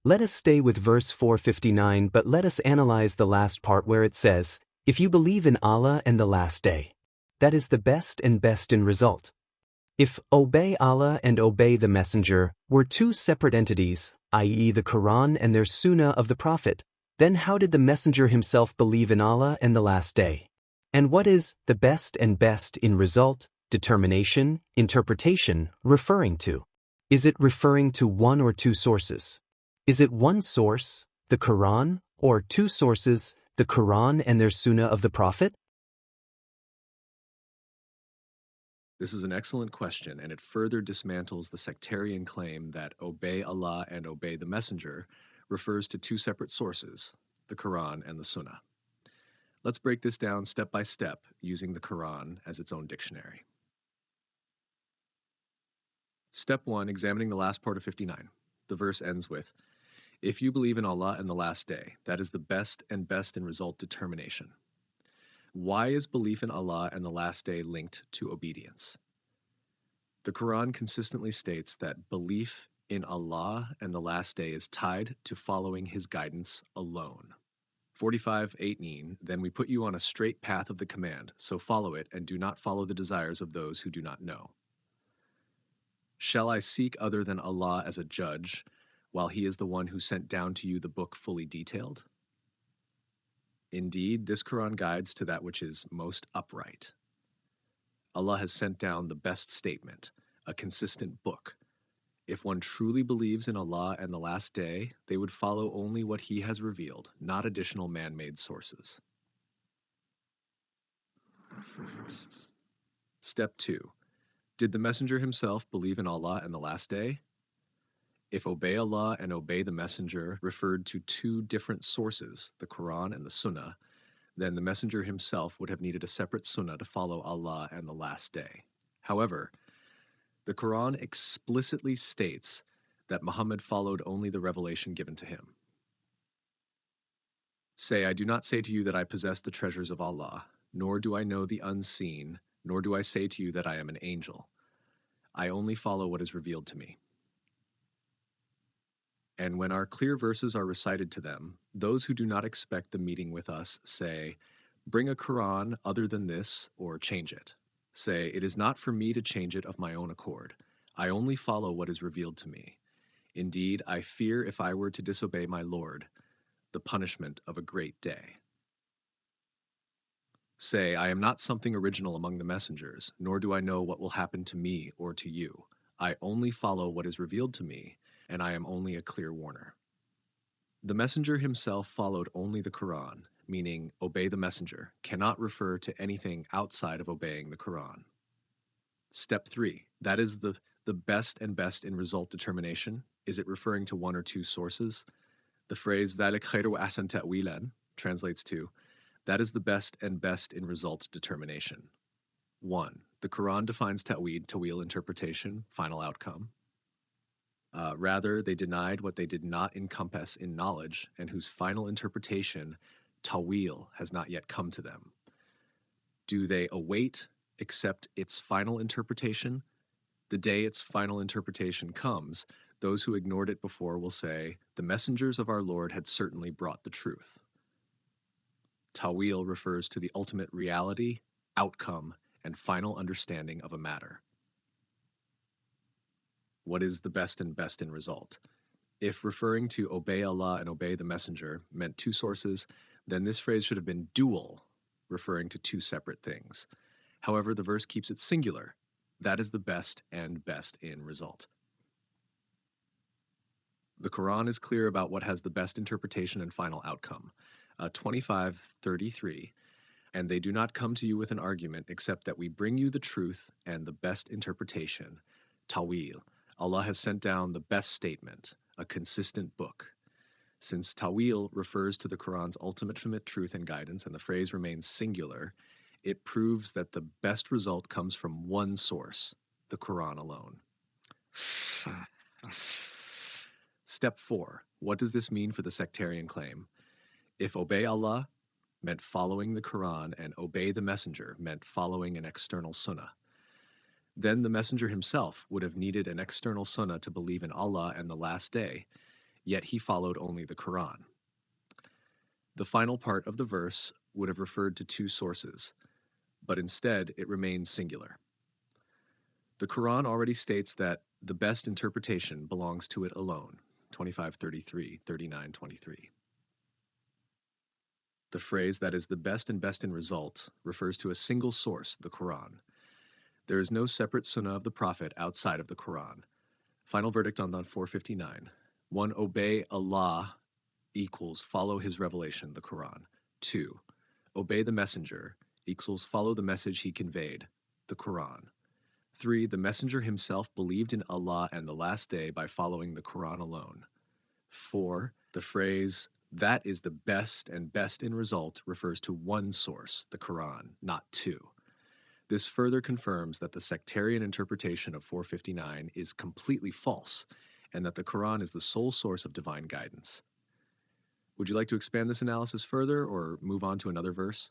Let us stay with verse 459, but let us analyze the last part where it says, if you believe in Allah and the last day. That is the best and best in result. If obey Allah and obey the Messenger were two separate entities, i.e. the Quran and their Sunnah of the Prophet, then how did the Messenger himself believe in Allah and the last day? And what is the best and best in result, determination, interpretation referring to? Is it referring to one or two sources? Is it one source, the Quran, or two sources, the Quran and their Sunnah of the Prophet? This is an excellent question, and it further dismantles the sectarian claim that obey Allah and obey the Messenger refers to two separate sources, the Quran and the Sunnah. Let's break this down step by step using the Quran as its own dictionary. Step 1, examining the last part of 59. The verse ends with, if you believe in Allah and the last day, that is the best and best in result determination. Why is belief in Allah and the last day linked to obedience? The Quran consistently states that belief in Allah and the last day is tied to following His guidance alone. 45:18, then we put you on a straight path of the command, so follow it and do not follow the desires of those who do not know. Shall I seek other than Allah as a judge, while He is the one who sent down to you the book fully detailed? Indeed, this Quran guides to that which is most upright. Allah has sent down the best statement, a consistent book. If one truly believes in Allah and the last day, they would follow only what He has revealed, not additional man-made sources. Step 2. Did the Messenger himself believe in Allah and the last day? If obey Allah and obey the Messenger referred to two different sources, the Quran and the Sunnah, then the Messenger himself would have needed a separate Sunnah to follow Allah and the last day. However, the Quran explicitly states that Muhammad followed only the revelation given to him. Say, I do not say to you that I possess the treasures of Allah, nor do I know the unseen, nor do I say to you that I am an angel. I only follow what is revealed to me. And when our clear verses are recited to them, those who do not expect the meeting with us say, bring a Quran other than this, or change it. Say, it is not for me to change it of my own accord. I only follow what is revealed to me. Indeed, I fear if I were to disobey my Lord, the punishment of a great day. Say, I am not something original among the messengers, nor do I know what will happen to me or to you. I only follow what is revealed to me, and I am only a clear warner. The messenger himself followed only the Quran, meaning obey the messenger, cannot refer to anything outside of obeying the Quran. Step 3, that is the best and best in result determination. Is it referring to one or two sources? The phrase ذَلِكَ خَيْرُ وَأَحْسَنُ تَأْوِيلًا translates to, that is the best and best in result determination. 1. The Quran defines ta'wil interpretation, final outcome. Rather, they denied what they did not encompass in knowledge and whose final interpretation, ta'wil, has not yet come to them. Do they accept its final interpretation? The day its final interpretation comes, those who ignored it before will say, the messengers of our Lord had certainly brought the truth. Ta'wil refers to the ultimate reality, outcome, and final understanding of a matter. What is the best and best in result? If referring to obey Allah and obey the messenger meant two sources, then this phrase should have been dual, referring to two separate things. However, the verse keeps it singular. That is the best and best in result. The Quran is clear about what has the best interpretation and final outcome. 25:33, and they do not come to you with an argument except that we bring you the truth and the best interpretation, ta'wil. Allah has sent down the best statement, a consistent book. Since ta'wil refers to the Quran's ultimate truth and guidance, and the phrase remains singular, it proves that the best result comes from one source, the Quran alone. Step 4. What does this mean for the sectarian claim? If obey Allah meant following the Quran and obey the messenger meant following an external sunnah, then the messenger himself would have needed an external sunnah to believe in Allah and the last day. yet he followed only the Quran. The final part of the verse would have referred to two sources, but instead it remains singular. The Quran already states that the best interpretation belongs to it alone, 25:33, 39:23. The phrase that is the best and best in result refers to a single source, the Quran. There is no separate sunnah of the Prophet outside of the Quran. Final verdict on 459. 1. Obey Allah equals follow his revelation, the Quran. 2. Obey the messenger equals follow the message he conveyed, the Quran. 3. The messenger himself believed in Allah and the last day by following the Quran alone. 4. The phrase, that is the best and best in result refers to one source, the Quran, not two. This further confirms that the sectarian interpretation of 459 is completely false and that the Quran is the sole source of divine guidance. Would you like to expand this analysis further or move on to another verse?